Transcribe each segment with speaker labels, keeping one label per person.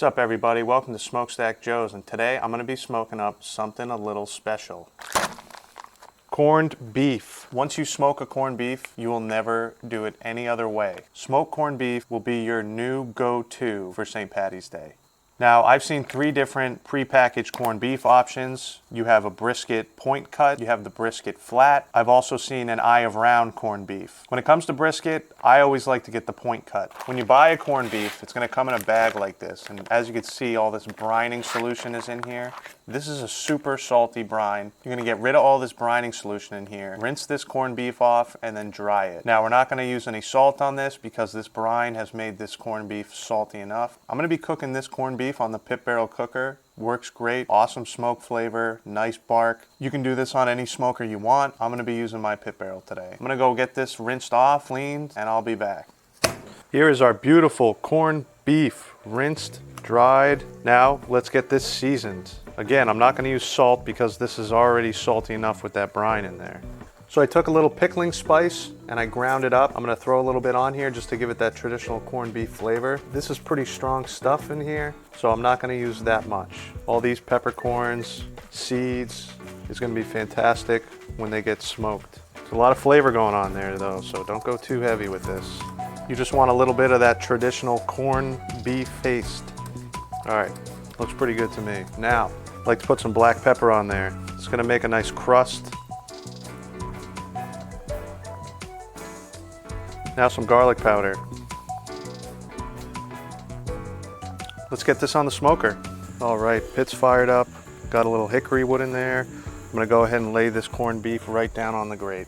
Speaker 1: What's up everybody, welcome to Smokestack Joe's, and today I'm going to be smoking up something a little special. Corned beef. Once you smoke a corned beef, you will never do it any other way. Smoked corned beef will be your new go-to for St. Patty's Day. Now, I've seen 3 different prepackaged corned beef options. You have a brisket point cut, you have the brisket flat. I've also seen an eye of round corned beef. When it comes to brisket, I always like to get the point cut. When you buy a corned beef, it's gonna come in a bag like this. And as you can see, all this brining solution is in here. This is a super salty brine. You're gonna get rid of all this brining solution in here. Rinse this corned beef off and then dry it. Now, we're not gonna use any salt on this because this brine has made this corned beef salty enough. I'm gonna be cooking this corned beef on the pit barrel cooker. Works great, awesome smoke flavor, nice bark. You can do this on any smoker you want. I'm gonna be using my pit barrel today. I'm gonna go get this rinsed off, cleaned, and I'll be back. Here is our beautiful corned beef, rinsed, dried. Now let's get this seasoned. Again, I'm not gonna use salt because this is already salty enough with that brine in there. So I took a little pickling spice and I ground it up. I'm gonna throw a little bit on here just to give it that traditional corned beef flavor. This is pretty strong stuff in here, so I'm not gonna use that much. All these peppercorns, seeds, is gonna be fantastic when they get smoked. There's a lot of flavor going on there though, so don't go too heavy with this. You just want a little bit of that traditional corned beef taste. All right, looks pretty good to me. Now, I'd like to put some black pepper on there. It's gonna make a nice crust. Now some garlic powder. Let's get this on the smoker. All right, pit's fired up. Got a little hickory wood in there. I'm gonna go ahead and lay this corned beef right down on the grate.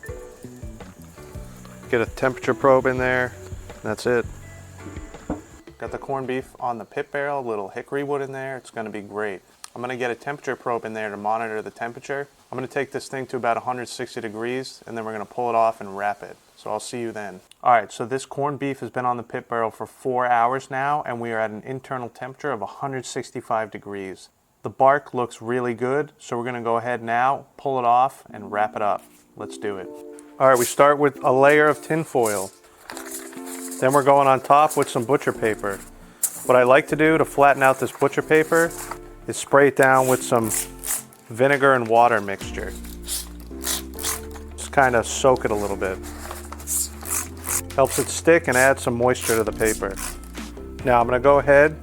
Speaker 1: Get a temperature probe in there. That's it. Got the corned beef on the pit barrel, a little hickory wood in there. It's gonna be great. I'm gonna get a temperature probe in there to monitor the temperature. I'm gonna take this thing to about 160 degrees and then we're gonna pull it off and wrap it. So I'll see you then. All right, so this corned beef has been on the pit barrel for 4 hours now and we are at an internal temperature of 165 degrees. The bark looks really good, so we're gonna go ahead now, pull it off and wrap it up. Let's do it. All right, we start with a layer of tin foil. Then we're going on top with some butcher paper. What I like to do to flatten out this butcher paper is spray it down with some vinegar and water mixture. Just kind of soak it a little bit. Helps it stick and add some moisture to the paper. Now I'm gonna go ahead,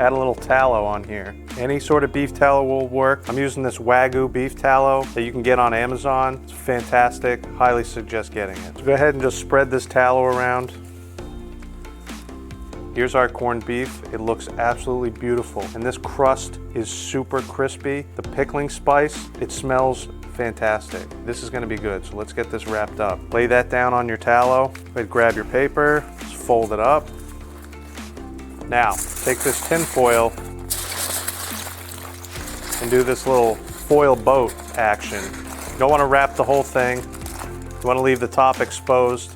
Speaker 1: add a little tallow on here. Any sort of beef tallow will work. I'm using this Wagyu beef tallow that you can get on Amazon. It's fantastic, highly suggest getting it. So go ahead and just spread this tallow around. Here's our corned beef. It looks absolutely beautiful. And this crust is super crispy. The pickling spice, it smells fantastic. This is gonna be good, so let's get this wrapped up. Lay that down on your tallow. Go ahead, grab your paper, just fold it up. Now, take this tin foil and do this little foil boat action. You don't wanna wrap the whole thing. You wanna leave the top exposed.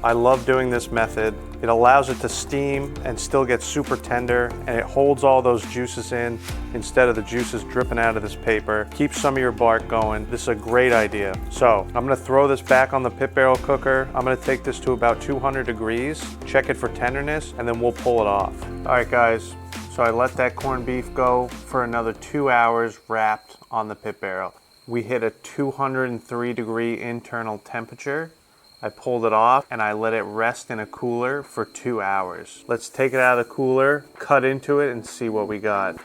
Speaker 1: I love doing this method. It allows it to steam and still get super tender, and it holds all those juices in instead of the juices dripping out of this paper. Keep some of your bark going. This is a great idea. So I'm gonna throw this back on the pit barrel cooker. I'm gonna take this to about 200 degrees, check it for tenderness, and then we'll pull it off. All right guys, so I let that corned beef go for another 2 hours wrapped on the pit barrel. We hit a 203 degree internal temperature. I pulled it off and I let it rest in a cooler for 2 hours. Let's take it out of the cooler, cut into it, and see what we got.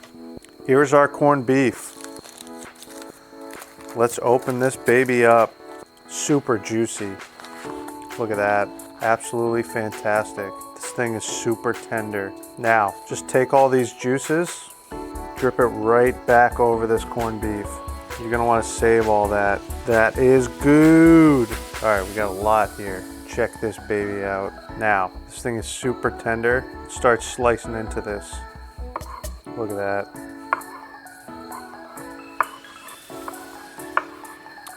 Speaker 1: Here's our corned beef. Let's open this baby up. Super juicy. Look at that. Absolutely fantastic. This thing is super tender. Now, just take all these juices, drip it right back over this corned beef. You're gonna wanna save all that. That is good. All right, we got a lot here. Check this baby out. Now, this thing is super tender. Start slicing into this. Look at that.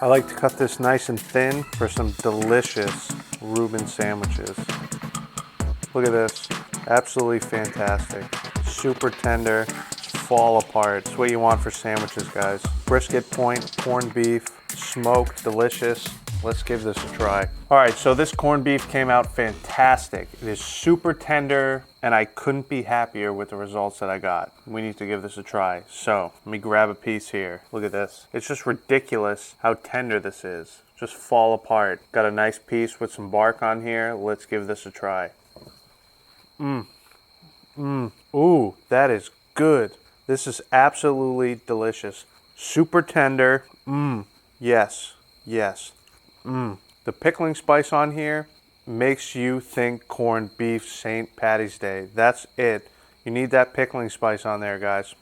Speaker 1: I like to cut this nice and thin for some delicious Rueben sandwiches. Look at this. Absolutely fantastic. Super tender. Fall apart. It's what you want for sandwiches, guys. Brisket point, corned beef, smoked, delicious. Let's give this a try. All right, so this corned beef came out fantastic. It is super tender, and I couldn't be happier with the results that I got. We need to give this a try. So let me grab a piece here. Look at this. It's just ridiculous how tender this is. Just fall apart. Got a nice piece with some bark on here. Let's give this a try. Ooh, that is good. This is absolutely delicious. Super tender. Yes. The pickling spice on here makes you think corned beef St. Patty's Day. That's it. You need that pickling spice on there, guys.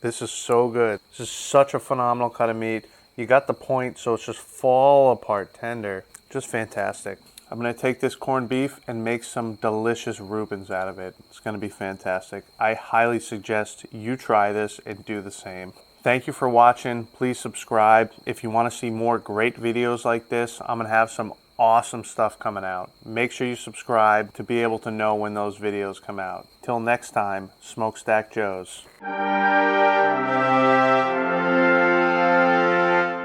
Speaker 1: This is so good. This is such a phenomenal cut of meat. You got the point, so it's just fall apart tender. Just fantastic. I'm going to take this corned beef and make some delicious Reubens out of it. It's going to be fantastic. I highly suggest you try this and do the same. Thank you for watching. Please subscribe. If you want to see more great videos like this, I'm going to have some awesome stuff coming out. Make sure you subscribe to be able to know when those videos come out. Till next time, Smokestack Joes.